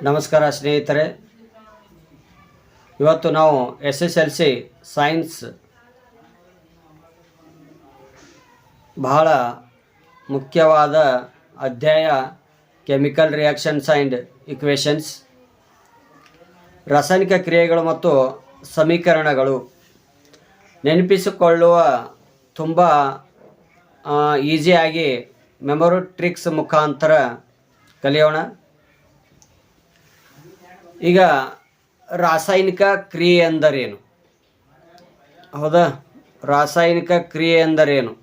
ನಮಸ್ಕಾರ ಸ್ನೇಹಿತರೆ. ಇವತ್ತು ನಾವು SSLC ಸೈನ್ಸ್ ಬಹಳ ಮುಖ್ಯವಾದ ಅಧ್ಯಾಯ ಕೆಮಿಕಲ್ ರಿಯಾಕ್ಷನ್ಸ್ ಆ್ಯಂಡ್ ಇಕ್ವೇಷನ್ಸ್, ರಾಸಾಯನಿಕ ಕ್ರಿಯೆಗಳು ಮತ್ತು ಸಮೀಕರಣಗಳು ನೆನಪಿಸಿಕೊಳ್ಳುವ ತುಂಬ ಈಸಿಯಾಗಿ ಮೆಮೊರಿ ಟ್ರಿಕ್ಸ್ ಮುಖಾಂತರ ಕಲಿಯೋಣ. ಈಗ ರಾಸಾಯನಿಕ ಕ್ರಿಯೆ ಎಂದರೇನು? ಹೌದಾ, ರಾಸಾಯನಿಕ ಕ್ರಿಯೆ ಎಂದರೇನು?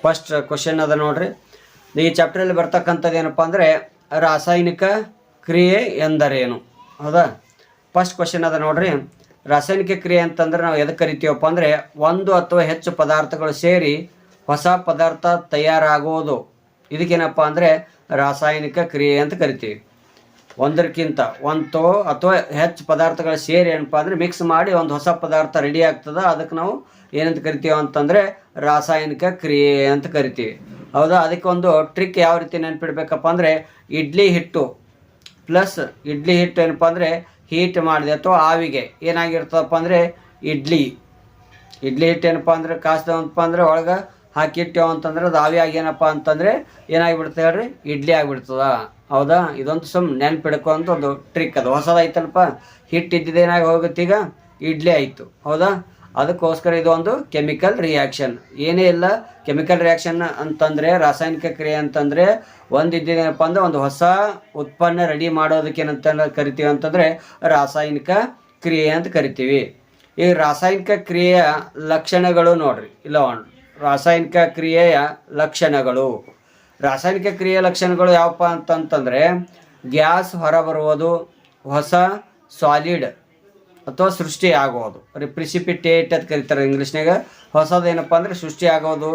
ಫಸ್ಟ್ ಕ್ವಶನ್ ಅದ ನೋಡ್ರಿ. ಈ ಚಾಪ್ಟ್ರಲ್ಲಿ ಬರ್ತಕ್ಕಂಥದ್ದು ಏನಪ್ಪ ಅಂದರೆ ರಾಸಾಯನಿಕ ಕ್ರಿಯೆ ಎಂದರೇನು. ಹೌದಾ, ಫಸ್ಟ್ ಕ್ವಶನ್ ಅದ ನೋಡ್ರಿ. ರಾಸಾಯನಿಕ ಕ್ರಿಯೆ ಅಂತಂದ್ರೆ ನಾವು ಎದಕ್ಕೆ ಕರಿತೀವಪ್ಪ ಅಂದರೆ ಒಂದು ಅಥವಾ ಹೆಚ್ಚು ಪದಾರ್ಥಗಳು ಸೇರಿ ಹೊಸ ಪದಾರ್ಥ ತಯಾರಾಗುವುದು. ಇದಕ್ಕೇನಪ್ಪ ಅಂದರೆ ರಾಸಾಯನಿಕ ಕ್ರಿಯೆ ಅಂತ ಕರಿತೀವಿ. ಒಂದಕ್ಕಿಂತ ಒಂದು ಅಥವಾ ಹೆಚ್ಚು ಪದಾರ್ಥಗಳು ಸೇರಿ ಏನಪ್ಪ ಅಂದರೆ ಮಿಕ್ಸ್ ಮಾಡಿ ಒಂದು ಹೊಸ ಪದಾರ್ಥ ರೆಡಿ ಆಗ್ತದೆ. ಅದಕ್ಕೆ ನಾವು ಏನಂತ ಕರಿತೀವಿ ಅಂತಂದರೆ ರಾಸಾಯನಿಕ ಕ್ರಿಯೆ ಅಂತ ಕರಿತೀವಿ. ಹೌದಾ, ಅದಕ್ಕೆ ಒಂದು ಟ್ರಿಕ್ ಯಾವ ರೀತಿ ನೆನಪಿಡ್ಬೇಕಪ್ಪ ಅಂದರೆ ಇಡ್ಲಿ ಹಿಟ್ಟು ಪ್ಲಸ್ ಇಡ್ಲಿ ಹಿಟ್ಟು ಏನಪ್ಪ ಅಂದರೆ ಹೀಟ್ ಮಾಡಿದೆ ಅಥವಾ ಆವಿಗೆ ಏನಾಗಿರ್ತದಪ್ಪ ಅಂದರೆ ಇಡ್ಲಿ ಹಿಟ್ಟು ಏನಪ್ಪ ಅಂದರೆ ಕಾಸ್ದಪ್ಪ ಅಂದರೆ ಒಳಗೆ ಹಾಕಿಟ್ಟೆವು ಅಂತಂದ್ರೆ ಅದು ಆವಿಯಾಗಿ ಏನಪ್ಪ ಅಂತಂದರೆ ಏನಾಗಿಬಿಡ್ತದೆ ಹೇಳ್ರಿ, ಇಡ್ಲಿ ಆಗಿಬಿಡ್ತದ. ಹೌದಾ, ಇದೊಂದು ನೆನ್ಪಿಡ್ಕೊಂತ ಒಂದು ಟ್ರಿಕ್. ಅದು ಹೊಸದಾಯ್ತಲ್ಪ, ಹಿಟ್ಟು ಇದ್ದಿದ್ದು ಏನಾಗಿ ಹೋಗುತ್ತೆ, ಈಗ ಇಡ್ಲಿ ಆಯಿತು. ಹೌದಾ, ಅದಕ್ಕೋಸ್ಕರ ಇದು ಒಂದು ಕೆಮಿಕಲ್ ರಿಯಾಕ್ಷನ್. ಏನೇ ಇಲ್ಲ, ಕೆಮಿಕಲ್ ರಿಯಾಕ್ಷನ್ ಅಂತಂದರೆ ರಾಸಾಯನಿಕ ಕ್ರಿಯೆ ಅಂತಂದರೆ ಒಂದಿದ್ದೇನಪ್ಪ ಅಂದರೆ ಒಂದು ಹೊಸ ಉತ್ಪನ್ನ ರೆಡಿ ಮಾಡೋದಕ್ಕೆ ಏನಂತ ಕರಿತೀವಿ ಅಂತಂದರೆ ರಾಸಾಯನಿಕ ಕ್ರಿಯೆ ಅಂತ ಕರಿತೀವಿ. ಈ ರಾಸಾಯನಿಕ ಕ್ರಿಯೆಯ ಲಕ್ಷಣಗಳು ನೋಡ್ರಿ. ಇಲ್ಲ, ರಾಸಾಯನಿಕ ಕ್ರಿಯೆಯ ಲಕ್ಷಣಗಳು. ರಾಸಾಯನಿಕ ಕ್ರಿಯೆಯ ಲಕ್ಷಣಗಳು ಯಾವಪ್ಪ ಅಂತಂತಂದರೆ ಗ್ಯಾಸ್ ಹೊರಬರುವುದು, ಹೊಸ ಸಾಲಿಡ್ ಅಥವಾ ಸೃಷ್ಟಿ ಆಗೋದು, ಪ್ರಿಸಿಪಿಟೇಟ್ ಅಂತ ಕರೀತಾರೆ ಇಂಗ್ಲೀಷ್ನಾಗ. ಹೊಸದೇನಪ್ಪ ಅಂದರೆ ಸೃಷ್ಟಿ ಆಗೋದು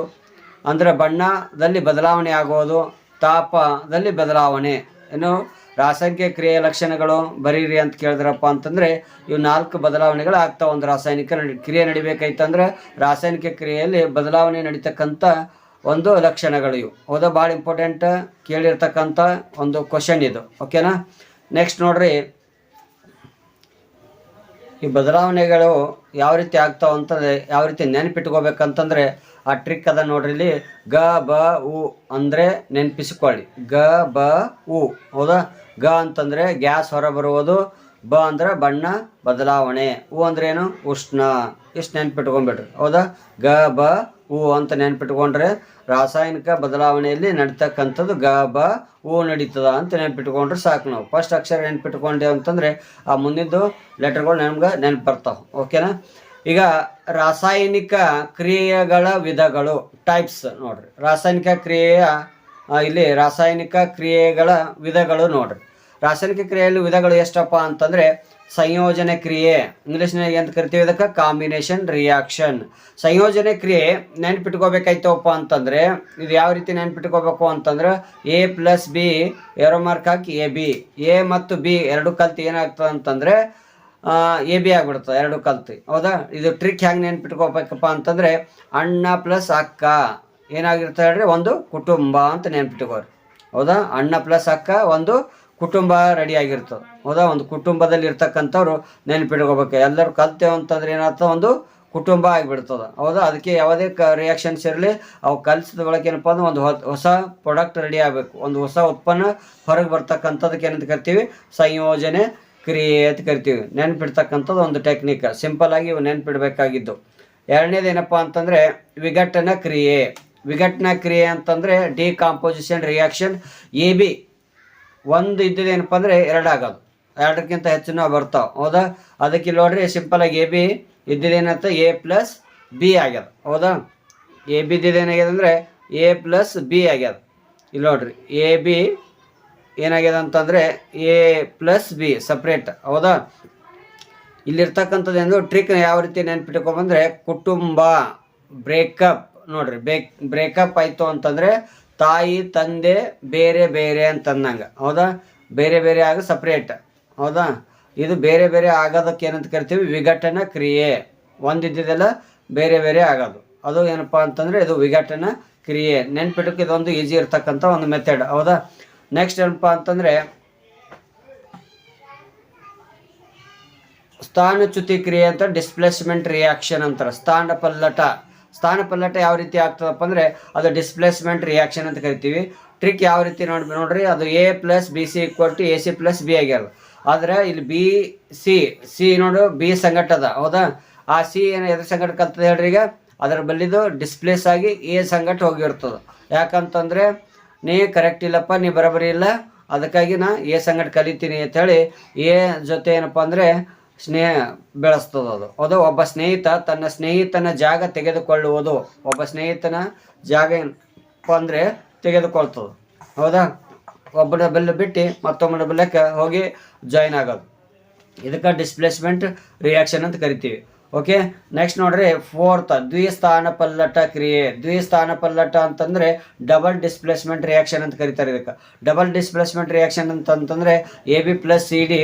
ಅಂದರೆ ಬಣ್ಣದಲ್ಲಿ ಬದಲಾವಣೆ ಆಗೋದು, ತಾಪದಲ್ಲಿ ಬದಲಾವಣೆ. ಏನು ರಾಸಾಯನಿಕ ಕ್ರಿಯೆಯ ಲಕ್ಷಣಗಳು ಬರೀರಿ ಅಂತ ಕೇಳಿದ್ರಪ್ಪ ಅಂತಂದರೆ ಇವು 4 ಬದಲಾವಣೆಗಳು ಆಗ್ತಾವೆ. ಒಂದು ರಾಸಾಯನಿಕ ಕ್ರಿಯೆ ನಡಿಬೇಕಾಯ್ತಂದ್ರೆ ರಾಸಾಯನಿಕ ಕ್ರಿಯೆಯಲ್ಲಿ ಬದಲಾವಣೆ ನಡೀತಕ್ಕಂಥ ಒಂದು ಲಕ್ಷಣಗಳು ಇವು. ಹೌದಾ, ಭಾಳ ಇಂಪಾರ್ಟೆಂಟ್ ಕೇಳಿರ್ತಕ್ಕಂಥ ಒಂದು ಕ್ವಶನ್ ಇದು. ಓಕೆನಾ, ನೆಕ್ಸ್ಟ್ ನೋಡ್ರಿ. ಈ ಬದಲಾವಣೆಗಳು ಯಾವ ರೀತಿ ಆಗ್ತಾವೆ ಅಂತಂದರೆ ಯಾವ ರೀತಿ ನೆನಪಿಟ್ಕೋಬೇಕಂತಂದರೆ ಆ ಟ್ರಿಕ್ ಅದ ನೋಡ್ರಿ. ಇಲ್ಲಿ ಗ ಬ ಉ ಅಂದರೆ ನೆನಪಿಸಿಕೊಳ್ಳಿ. ಗ ಬ ಉ. ಹೌದಾ, ಗ ಅಂತಂದರೆ ಗ್ಯಾಸ್ ಹೊರಬರುವುದು, ಬ ಅಂದ್ರೆ ಬಣ್ಣ ಬದಲಾವಣೆ, ಉ ಅಂದ್ರೆ ಏನು, ಉಷ್ಣ. ಇಷ್ಟು ನೆನ್ಪಿಟ್ಕೊಂಡ್ಬಿಡ್ರಿ. ಹೌದಾ, ಗ ಬ ಉ ಅಂತ ನೆನ್ಪಿಟ್ಕೊಂಡ್ರೆ ರಾಸಾಯನಿಕ ಬದಲಾವಣೆಯಲ್ಲಿ ನಡೀತಕ್ಕಂಥದ್ದು ಗ ಬ ಉ ನಡೀತದ ಅಂತ ನೆನ್ಪಿಟ್ಕೊಂಡ್ರೆ ಸಾಕು. ನಾವು ಫಸ್ಟ್ ಅಕ್ಷರ ನೆನ್ಪಿಟ್ಕೊಂಡೇವು ಅಂತಂದರೆ ಆ ಮುಂದಿದ್ದು ಲೆಟರ್ಗಳು ನಮ್ಗೆ ನೆನಪು ಬರ್ತಾವೆ. ಓಕೆನಾ, ಈಗ ರಾಸಾಯನಿಕ ಕ್ರಿಯೆಗಳ ವಿಧಗಳು, ಟೈಪ್ಸ್ ನೋಡ್ರಿ. ರಾಸಾಯನಿಕ ಕ್ರಿಯೆಯ ಇಲ್ಲಿ ರಾಸಾಯನಿಕ ಕ್ರಿಯೆಗಳ ವಿಧಗಳು ನೋಡ್ರಿ. ರಾಸಾಯನಿಕ ಕ್ರಿಯೆಯಲ್ಲಿ ವಿಧಗಳು ಎಷ್ಟಪ್ಪ ಅಂತಂದರೆ ಸಂಯೋಜನೆ ಕ್ರಿಯೆ, ಇಂಗ್ಲೀಷ್ನಾಗ ಅಂತ ಕರಿತೀವಿ ಇದಕ್ಕೆ ಕಾಂಬಿನೇಷನ್ ರಿಯಾಕ್ಷನ್. ಸಂಯೋಜನೆ ಕ್ರಿಯೆ ನೆನ್ಪಿಟ್ಕೋಬೇಕಾಯ್ತವಪ್ಪ ಅಂತಂದರೆ ಇದು ಯಾವ ರೀತಿ ನೆನ್ಪಿಟ್ಕೋಬೇಕು ಅಂತಂದ್ರೆ A + B ಏರೋ ಮಾರ್ಕ್ ಹಾಕಿ AB. ಎ ಮತ್ತು ಬಿ ಎರಡು ಕಲ್ತು ಏನಾಗ್ತದೆ ಅಂತಂದರೆ AB ಆಗಿಬಿಡ್ತದೆ, ಎರಡು ಕಲ್ತು. ಹೌದಾ, ಇದು ಟ್ರಿಕ್ ಹೆಂಗೆ ನೆನ್ಪಿಟ್ಕೋಬೇಕಪ್ಪ ಅಂತಂದರೆ ಅಣ್ಣ ಪ್ಲಸ್ ಅಕ್ಕ ಏನಾಗಿರ್ತದೆ ಹೇಳ್ರಿ, ಒಂದು ಕುಟುಂಬ ಅಂತ ನೆನ್ಪಿಟ್ಕೋರಿ. ಹೌದಾ, ಅಣ್ಣ ಪ್ಲಸ್ ಅಕ್ಕ ಒಂದು ಕುಟುಂಬ ರೆಡಿ ಆಗಿರ್ತದೆ. ಹೌದಾ, ಒಂದು ಕುಟುಂಬದಲ್ಲಿ ಇರ್ತಕ್ಕಂಥವ್ರು ನೆನ್ಪಿಟ್ಕೋಬೇಕು. ಎಲ್ಲರೂ ಕಲ್ತೇವೆ ಅಂತಂದ್ರೆ ಏನಾಗ್ತದೆ, ಒಂದು ಕುಟುಂಬ ಆಗಿಬಿಡ್ತದೆ. ಹೌದಾ, ಅದಕ್ಕೆ ಯಾವುದೇ ರಿಯಾಕ್ಷನ್ಸ್ ಇರಲಿ ಅವು ಕಲಿಸಿದ ಒಳಗೆ ಏನಪ್ಪ ಅಂದ್ರೆ ಒಂದು ಹೊಸ ಪ್ರಾಡಕ್ಟ್ ರೆಡಿ ಆಗಬೇಕು, ಒಂದು ಹೊಸ ಉತ್ಪನ್ನ ಹೊರಗೆ ಬರ್ತಕ್ಕಂಥದಕ್ಕೆ ಏನಂತ ಕರಿತೀವಿ, ಸಂಯೋಜನೆ ಕ್ರಿಯೆ ಅಂತ ಕರಿತೀವಿ. ನೆನ್ಪಿಡ್ತಕ್ಕಂಥದ್ದು ಒಂದು ಟೆಕ್ನಿಕ್. ಸಿಂಪಲ್ ಆಗಿ ಇವು ನೆನ್ಪಿಡ್ಬೇಕಾಗಿದ್ದು. ಎರಡನೇದು ಏನಪ್ಪ ಅಂತಂದರೆ ವಿಘಟನ ಕ್ರಿಯೆ. ವಿಘಟನ ಕ್ರಿಯೆ ಅಂತಂದರೆ ಡಿಕಾಂಪೋಸಿಷನ್ ರಿಯಾಕ್ಷನ್. AB ಒಂದು ಇದ್ದಿದ್ದೇನಪ್ಪ ಅಂದರೆ 2 ಆಗೋದು, 2ಕ್ಕಿಂತ ಹೆಚ್ಚಿನ ಬರ್ತಾವೆ. ಹೌದಾ, ಅದಕ್ಕೆ ಇಲ್ಲಿ ನೋಡ್ರಿ ಸಿಂಪಲಾಗಿ AB ಇದ್ದಿದ್ದೇನಂತ A + B ಆಗ್ಯದ. ಹೌದಾ, AB ಇದ್ದಿದ್ದೇನಾಗ್ಯದ ಅಂದರೆ A + B ಆಗ್ಯದ. ಇಲ್ಲಿ ನೋಡ್ರಿ AB ಏನಾಗ್ಯದ ಅಂತಂದರೆ A + B ಸಪ್ರೇಟ್. ಹೌದಾ, ಇಲ್ಲಿರ್ತಕ್ಕಂಥದ್ದು ಎಂದು ಟ್ರಿಕ್ ಯಾವ ರೀತಿ ನೆನ್ಪಿಟ್ಕೊಂಡ್ಬಂದರೆ ಕುಟುಂಬ ಬ್ರೇಕಪ್ ನೋಡ್ರಿ. ಬ್ರೇಕಪ್ ಆಯಿತು ಅಂತಂದರೆ ತಾಯಿ ತಂದೆ ಬೇರೆ ಬೇರೆ ಅಂತಂದಂಗೆ. ಹೌದಾ, ಬೇರೆ ಬೇರೆ ಆಗ ಸಪ್ರೇಟ್. ಹೌದಾ, ಇದು ಬೇರೆ ಬೇರೆ ಆಗೋದಕ್ಕೆ ಏನಂತ ಕರಿತೀವಿ, ವಿಘಟನ ಕ್ರಿಯೆ. ಒಂದಿದ್ದೆಲ್ಲ ಬೇರೆ ಬೇರೆ ಆಗೋದು ಅದು ಏನಪ್ಪ ಅಂತಂದರೆ ಇದು ವಿಘಟನ ಕ್ರಿಯೆ. ನೆನ್ಪಿಟ್ಟಕ್ಕೆ ಇದೊಂದು ಈಜಿ ಇರ್ತಕ್ಕಂಥ ಒಂದು ಮೆಥಡ್. ಹೌದಾ, ನೆಕ್ಸ್ಟ್ ಏನಪ್ಪ ಅಂತಂದರೆ ಸ್ಥಾನಚ್ಯುತಿ ಕ್ರಿಯೆ ಅಂತ ಡಿಸ್ಪ್ಲೇಸ್ಮೆಂಟ್ ರಿಯಾಕ್ಷನ್ ಅಂತಾರೆ. ಸ್ಥಾನಪಲ್ಲಟ ಯಾವ ರೀತಿ ಆಗ್ತದಪ್ಪ ಅಂದರೆ ಅದು ಡಿಸ್ಪ್ಲೇಸ್ಮೆಂಟ್ ರಿಯಾಕ್ಷನ್ ಅಂತ ಕರಿತೀವಿ. ಟ್ರಿಕ್ ಯಾವ ರೀತಿ ನೋಡ್ರಿ, ಅದು A + BC = AC + B ಆಗ್ಯಾರ. ಆದರೆ ಇಲ್ಲಿ ಸಿ ನೋಡು ಬಿ ಸಂಗಟ ಅದ, ಹೌದಾ? ಆ ಸಿ ಏನು ಎದ್ರ ಸಂಗಟ ಕಲ್ತದೆ ಹೇಳ್ರಿ? ಈಗ ಅದರ ಬಲ್ಲಿದು ಡಿಸ್ಪ್ಲೇಸ್ ಆಗಿ ಎ ಸಂಗಟ ಹೋಗಿರ್ತದೆ. ಯಾಕಂತಂದರೆ ನೀ ಕರೆಕ್ಟ್ ಇಲ್ಲಪ್ಪ, ನೀ ಬರೋಬ್ಬರಿ ಇಲ್ಲ, ಅದಕ್ಕಾಗಿ ನಾ ಎ ಸಂಗಟ ಕಲಿತೀನಿ ಅಂಥೇಳಿ ಎ ಜೊತೆ ಏನಪ್ಪ ಅಂದರೆ ಸ್ನೇಹ ಬೆಳೆಸ್ತದೆ ಅದು. ಅದು ಒಬ್ಬ ಸ್ನೇಹಿತ ತನ್ನ ಸ್ನೇಹಿತನ ಜಾಗ ತೆಗೆದುಕೊಳ್ಳುವುದು. ಒಬ್ಬ ಸ್ನೇಹಿತನ ಜಾಗ ಏನಪ್ಪ ಅಂದರೆ ತೆಗೆದುಕೊಳ್ತದೆ, ಹೌದಾ? ಒಬ್ಬನ ಬೆಲ್ಲ ಬಿಟ್ಟು ಮತ್ತೊಬ್ಬನ ಬೆಲ್ಲಕ್ಕೆ ಹೋಗಿ ಜಾಯಿನ್ ಆಗೋದು. ಇದಕ್ಕೆ ಡಿಸ್ಪ್ಲೇಸ್ಮೆಂಟ್ ರಿಯಾಕ್ಷನ್ ಅಂತ ಕರಿತೀವಿ. ಓಕೆ, ನೆಕ್ಸ್ಟ್ ನೋಡ್ರಿ, ಫೋರ್ತ್ ದ್ವಿಸ್ಥಾನ ಪಲ್ಲಟ ಕ್ರಿಯೆ. ದ್ವಿಸ್ಥಾನ ಪಲ್ಲಟ ಅಂತಂದರೆ ಡಬಲ್ ಡಿಸ್ಪ್ಲೇಸ್ಮೆಂಟ್ ರಿಯಾಕ್ಷನ್ ಅಂತ ಕರೀತಾರೆ. ಇದಕ್ಕೆ ಡಬಲ್ ಡಿಸ್ಪ್ಲೇಸ್ಮೆಂಟ್ ರಿಯಾಕ್ಷನ್ ಅಂತಂತಂದರೆ AB + CD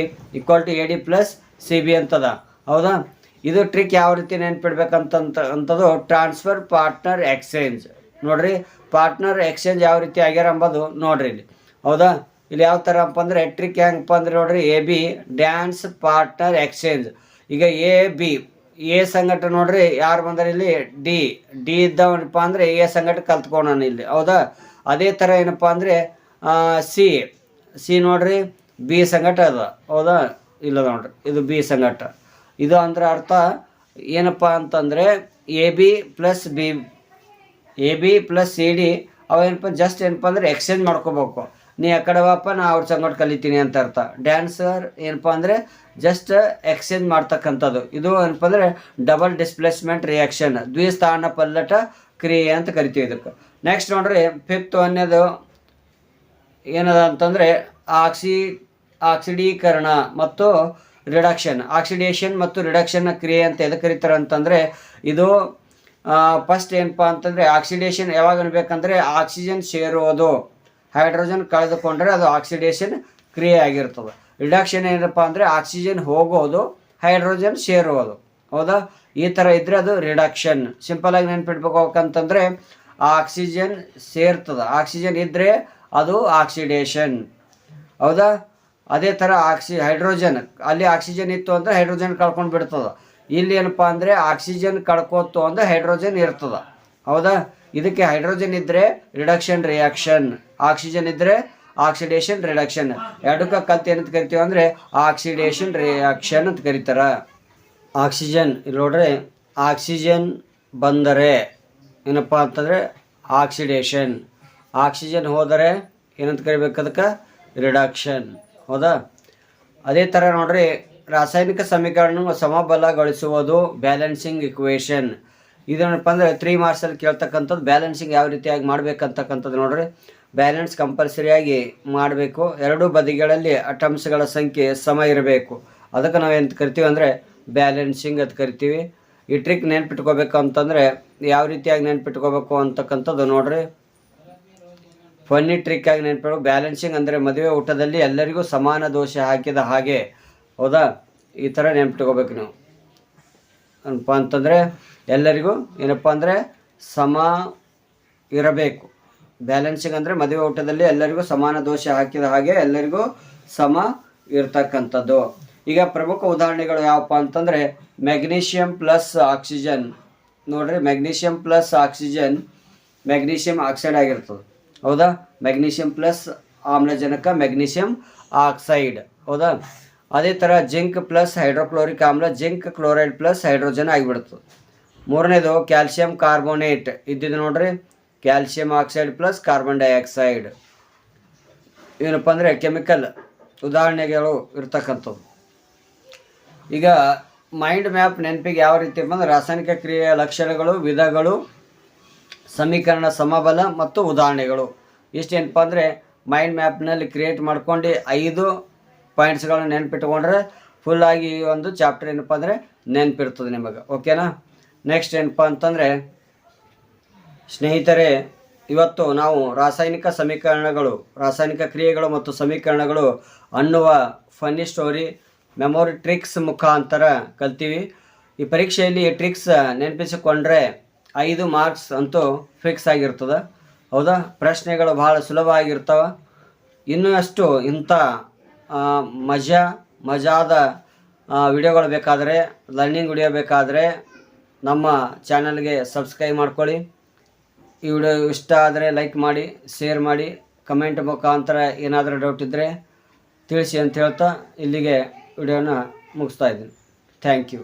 = AD + CB ಅಂತದ, ಹೌದಾ? ಇದು ಟ್ರಿಕ್ ಯಾವ ರೀತಿ ನೆನ್ಪಿಡ್ಬೇಕಂತಂಥದ್ದು ಟ್ರಾನ್ಸ್ಫರ್ ಪಾರ್ಟ್ನರ್ ಎಕ್ಸ್ಚೇಂಜ್. ನೋಡ್ರಿ, ಪಾರ್ಟ್ನರ್ ಎಕ್ಸ್ಚೇಂಜ್ ಯಾವ ರೀತಿ ಆಗ್ಯಾರ ಅಂಬೋದು ನೋಡ್ರಿ ಇಲ್ಲಿ, ಹೌದಾ? ಇಲ್ಲಿ ಯಾವ ಥರ ಅಪ್ಪ ಅಂದರೆ ಟ್ರಿಕ್ ಹೆಂಗಪ್ಪ ಅಂದರೆ ನೋಡ್ರಿ, AB ಡ್ಯಾನ್ಸ್ ಪಾರ್ಟ್ನರ್ ಎಕ್ಸ್ಚೇಂಜ್. ಈಗ ಎ ಸಂಗಟ ನೋಡ್ರಿ ಯಾರು ಬಂದರೆ ಇಲ್ಲಿ ಡಿ ಇದ್ದವನಪ್ಪ ಅಂದರೆ ಎ ಸಂಗಟ ಕಲ್ತ್ಕೊಳೋಣ ಇಲ್ಲಿ, ಹೌದಾ? ಅದೇ ಥರ ಏನಪ್ಪ ಅಂದರೆ ಸಿ ನೋಡ್ರಿ ಬಿ ಸಂಗಟ ಅದ, ಹೌದಾ? ಇಲ್ಲ ನೋಡ್ರಿ, ಇದು ಬಿ ಸಂಗಟ. ಇದು ಅಂದ್ರೆ ಅರ್ಥ ಏನಪ್ಪ ಅಂತಂದರೆ AB + CD ಅವೇನಪ್ಪ ಜಸ್ಟ್ ಏನಪ್ಪ ಅಂದರೆ ಎಕ್ಸ್ಚೇಂಜ್ ಮಾಡ್ಕೋಬೇಕು. ನೀ ಆ ಕಡೆ ವಾಪ ನಾ ಅವ್ರ ಸಂಗಟ ಕಲಿತೀನಿ ಅಂತ ಅರ್ಥ. ಡ್ಯಾನ್ಸರ್ ಏನಪ್ಪ ಅಂದರೆ ಜಸ್ಟ್ ಎಕ್ಸ್ಚೇಂಜ್ ಮಾಡ್ತಕ್ಕಂಥದ್ದು. ಇದು ಏನಪ್ಪ ಅಂದರೆ ಡಬಲ್ ಡಿಸ್ಪ್ಲೇಸ್ಮೆಂಟ್ ರಿಯಾಕ್ಷನ್, ದ್ವಿಸ್ಥಾನ ಪಲ್ಲಟ ಕ್ರಿಯೆ ಅಂತ ಕರಿತೀವಿ ಇದಕ್ಕೆ. ನೆಕ್ಸ್ಟ್ ನೋಡ್ರಿ, ಫಿಫ್ತ್ ಒಂದೇದು ಏನದ ಅಂತಂದರೆ ಆಕ್ಸಿಡೀಕರಣ ಮತ್ತು ರಿಡಕ್ಷನ್. ಆಕ್ಸಿಡೇಷನ್ ಮತ್ತು ರಿಡಕ್ಷನ್ ಕ್ರಿಯೆ ಅಂತ ಎದಕ್ಕೆ ಕರೀತಾರೆ ಅಂತಂದರೆ ಇದು ಫಸ್ಟ್ ಏನಪ್ಪ ಅಂತಂದರೆ ಆಕ್ಸಿಡೇಷನ್ ಯಾವಾಗ ಅನ್ಬೇಕಂದ್ರೆ ಆಕ್ಸಿಜನ್ ಸೇರುವುದು, ಹೈಡ್ರೋಜನ್ ಕಳೆದುಕೊಂಡ್ರೆ ಅದು ಆಕ್ಸಿಡೇಷನ್ ಕ್ರಿಯೆ ಆಗಿರ್ತದೆ. ರಿಡಕ್ಷನ್ ಏನಪ್ಪ ಅಂದರೆ ಆಕ್ಸಿಜನ್ ಹೋಗೋದು, ಹೈಡ್ರೋಜನ್ ಸೇರುವುದು, ಹೌದಾ? ಈ ಥರ ಇದ್ದರೆ ಅದು ರಿಡಕ್ಷನ್. ಸಿಂಪಲಾಗಿ ನೆನ್ಪಿಡ್ಬೇಕಂತಂದರೆ ಆಕ್ಸಿಜನ್ ಸೇರ್ತದೆ, ಆಕ್ಸಿಜನ್ ಇದ್ದರೆ ಅದು ಆಕ್ಸಿಡೇಷನ್, ಹೌದಾ? ಅದೇ ಥರ ಹೈಡ್ರೋಜನ್, ಅಲ್ಲಿ ಆಕ್ಸಿಜನ್ ಇತ್ತು ಅಂದರೆ ಹೈಡ್ರೋಜನ್ ಕಳ್ಕೊಂಡು ಬಿಡ್ತದೆ. ಇಲ್ಲಿ ಏನಪ್ಪ ಅಂದರೆ ಆಕ್ಸಿಜನ್ ಕಳ್ಕೋತು ಅಂದರೆ ಹೈಡ್ರೋಜನ್ ಇರ್ತದೆ, ಹೌದಾ? ಇದಕ್ಕೆ ಹೈಡ್ರೋಜನ್ ಇದ್ದರೆ ರಿಡಕ್ಷನ್ ರಿಯಾಕ್ಷನ್, ಆಕ್ಸಿಜನ್ ಇದ್ದರೆ ಆಕ್ಸಿಡೇಷನ್ ರಿಡಕ್ಷನ್. ಎರಡಕ್ಕೆ ಕಲ್ತು ಏನಂತ ಕರಿತೀವಿ ಅಂದರೆ ಆಕ್ಸಿಡೇಷನ್ ರಿಯಾಕ್ಷನ್ ಅಂತ ಕರೀತಾರೆ. ಆಕ್ಸಿಜನ್ ಇಲ್ಲಿ ನೋಡ್ರಿ, ಆಕ್ಸಿಜನ್ ಬಂದರೆ ಏನಪ್ಪ ಅಂತಂದರೆ ಆಕ್ಸಿಡೇಷನ್, ಆಕ್ಸಿಜನ್ ಹೋದರೆ ಏನಂತ ಕರಿಬೇಕು ಅದಕ್ಕೆ ರಿಡಕ್ಷನ್, ಹೌದಾ? ಅದೇ ಥರ ನೋಡ್ರಿ, ರಾಸಾಯನಿಕ ಸಮೀಕರಣ ಸಮಬಲಗೊಳಿಸುವುದು ಬ್ಯಾಲೆನ್ಸಿಂಗ್ ಇಕ್ವೇಷನ್. ಇದೇನಪ್ಪ ಅಂದರೆ 3 ಮಾರ್ಕ್ಸಲ್ಲಿ ಕೇಳ್ತಕ್ಕಂಥದ್ದು. ಬ್ಯಾಲೆನ್ಸಿಂಗ್ ಯಾವ ರೀತಿಯಾಗಿ ಮಾಡಬೇಕಂತಕ್ಕಂಥದ್ದು ನೋಡ್ರಿ, ಬ್ಯಾಲೆನ್ಸ್ ಕಂಪಲ್ಸರಿಯಾಗಿ ಮಾಡಬೇಕು. ಎರಡೂ ಬದಿಗಳಲ್ಲಿ ಅಟಮ್ಸ್ಗಳ ಸಂಖ್ಯೆ ಸಮ ಇರಬೇಕು. ಅದಕ್ಕೆ ನಾವು ಏನು ಕರಿತೀವಿ ಅಂದರೆ ಬ್ಯಾಲೆನ್ಸಿಂಗ್ ಅಂತ ಕರಿತೀವಿ. ಈ ಟ್ರಿಕ್ ನೆನ್ಪಿಟ್ಕೋಬೇಕು ಅಂತಂದರೆ ಯಾವ ರೀತಿಯಾಗಿ ನೆನ್ಪಿಟ್ಕೋಬೇಕು ಅಂತಕ್ಕಂಥದ್ದು ನೋಡ್ರಿ, ಫನ್ನಿ ಟ್ರಿಕ್ ಆಗಿ ನೆನ್ಪಿಟ್ಕೋ. ಬ್ಯಾಲೆನ್ಸಿಂಗ್ ಅಂದರೆ ಮದುವೆ ಊಟದಲ್ಲಿ ಎಲ್ಲರಿಗೂ ಸಮಾನ ದೋಸೆ ಹಾಕಿದ ಹಾಗೆ, ಹೌದಾ? ಈ ಥರ ನೆನ್ಪಿಟ್ಕೋಬೇಕು ನೀವು. ಏನಪ್ಪ ಅಂತಂದರೆ ಎಲ್ಲರಿಗೂ ಏನಪ್ಪ ಅಂದರೆ ಸಮ ಇರಬೇಕು. ಬ್ಯಾಲೆನ್ಸಿಂಗ್ ಅಂದರೆ ಮದುವೆ ಊಟದಲ್ಲಿ ಎಲ್ಲರಿಗೂ ಸಮಾನ ದೋಸೆ ಹಾಕಿದ ಹಾಗೆ ಎಲ್ಲರಿಗೂ ಸಮ ಇರ್ತಕ್ಕಂಥದ್ದು. ಈಗ ಪ್ರಮುಖ ಉದಾಹರಣೆಗಳು ಯಾವಪ್ಪ ಅಂತಂದರೆ ಮೆಗ್ನೀಷಿಯಮ್ + ಆಕ್ಸಿಜನ್. ನೋಡ್ರಿ, ಮೆಗ್ನೀಷಿಯಮ್ + ಆಕ್ಸಿಜನ್ ಮೆಗ್ನೀಷಿಯಮ್ ಆಕ್ಸೈಡ್ ಆಗಿರ್ತದೆ, ಹೌದಾ? ಮೆಗ್ನೀಷಿಯಮ್ + ಆಮ್ಲಜನಕ ಮೆಗ್ನೀಷಿಯಮ್ ಆಕ್ಸೈಡ್, ಹೌದಾ? ಅದೇ ಥರ ಜಿಂಕ್ + ಹೈಡ್ರೋಕ್ಲೋರಿಕ್ ಆಮ್ಲ ಜಿಂಕ್ ಕ್ಲೋರೈಡ್ + ಹೈಡ್ರೋಜನ್ ಆಗಿಬಿಡ್ತದೆ. ಮೂರನೇದು ಕ್ಯಾಲ್ಸಿಯಂ ಕಾರ್ಬೋನೇಟ್ ಇದ್ದಿದ್ದು ನೋಡ್ರಿ, ಕ್ಯಾಲ್ಸಿಯಂ ಆಕ್ಸೈಡ್ + ಕಾರ್ಬನ್ ಡೈಆಕ್ಸೈಡ್. ಏನಪ್ಪ ಅಂದರೆ ಕೆಮಿಕಲ್ ಉದಾಹರಣೆಗಳು ಇರ್ತಕ್ಕಂಥದ್ದು. ಈಗ ಮೈಂಡ್ ಮ್ಯಾಪ್ ನೆನಪಿಗೆ ಯಾವ ರೀತಿ ಬಂದರೆ ರಾಸಾಯನಿಕ ಕ್ರಿಯೆಯ ಲಕ್ಷಣಗಳು, ವಿಧಗಳು, ಸಮೀಕರಣ, ಸಮಬಲ ಮತ್ತು ಉದಾಹರಣೆಗಳು. ಇಷ್ಟೇನಪ್ಪ ಅಂದರೆ ಮೈಂಡ್ ಮ್ಯಾಪ್ನಲ್ಲಿ ಕ್ರಿಯೇಟ್ ಮಾಡ್ಕೊಂಡು 5 ಪಾಯಿಂಟ್ಸ್ಗಳನ್ನ ನೆನ್ಪಿಟ್ಕೊಂಡ್ರೆ ಫುಲ್ಲಾಗಿ ಈ ಒಂದು ಚಾಪ್ಟರ್ ಏನಪ್ಪ ಅಂದರೆ ನೆನಪಿರ್ತದೆ ನಿಮಗೆ, ಓಕೆನಾ? ನೆಕ್ಸ್ಟ್ ಏನಪ್ಪ ಅಂತಂದರೆ ಸ್ನೇಹಿತರೆ, ಇವತ್ತು ನಾವು ರಾಸಾಯನಿಕ ಸಮೀಕರಣಗಳು, ರಾಸಾಯನಿಕ ಕ್ರಿಯೆಗಳು ಮತ್ತು ಸಮೀಕರಣಗಳು ಅನ್ನುವ ಫನ್ನಿ ಸ್ಟೋರಿ ಮೆಮೊರಿ ಟ್ರಿಕ್ಸ್ ಮುಖಾಂತರ ಕಲ್ತೀವಿ. ಈ ಪರೀಕ್ಷೆಯಲ್ಲಿ ಈ ಟ್ರಿಕ್ಸ್ ನೆನಪಿಸಿಕೊಂಡ್ರೆ 5 ಮಾರ್ಕ್ಸ್ ಅಂತೂ ಫಿಕ್ಸ್ ಆಗಿರ್ತದೆ, ಹೌದಾ? ಪ್ರಶ್ನೆಗಳು ಭಾಳ ಸುಲಭ ಆಗಿರ್ತವೆ. ಇನ್ನಷ್ಟು ಇಂಥ ಮಜಾದ ವಿಡಿಯೋಗಳು ಬೇಕಾದರೆ, ಲರ್ನಿಂಗ್ ವಿಡಿಯೋ ಬೇಕಾದರೆ ನಮ್ಮ ಚಾನಲ್ಗೆ ಸಬ್ಸ್ಕ್ರೈಬ್ ಮಾಡ್ಕೊಳ್ಳಿ. ಈ ವಿಡಿಯೋ ಇಷ್ಟ ಆದರೆ ಲೈಕ್ ಮಾಡಿ, ಶೇರ್ ಮಾಡಿ, ಕಮೆಂಟ್ ಮುಖಾಂತರ ಏನಾದರೂ ಡೌಟ್ ಇದ್ದರೆ ತಿಳಿಸಿ ಅಂತ ಹೇಳ್ತಾ ಇಲ್ಲಿಗೆ ವಿಡಿಯೋನ ಮುಗಿಸ್ತಾ ಇದ್ದೀನಿ. Thank you.